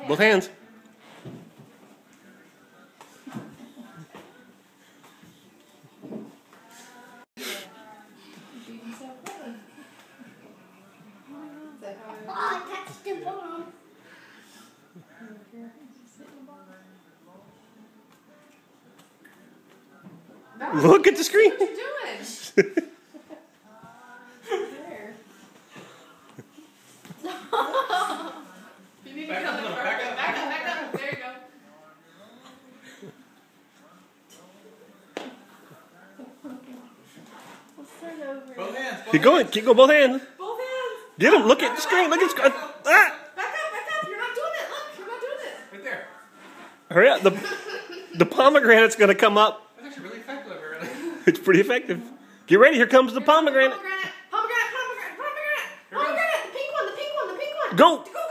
Both hands. Oh, I touched the bomb. Look at the screen. What are you doing? You need to get on the carpet. Back up. There you go. Both hands. Keep going. Keep going. Both hands. Both hands. Get him. Look at the screen. Look at the screen. Ah! Back up. You're not doing it. Look, you're not doing it. Right there. Hurry up. The pomegranate's going to come up. That's actually really effective. Really. It's pretty effective. Get ready. Here comes the pomegranate. Pomegranate. The pink one. Go. Go.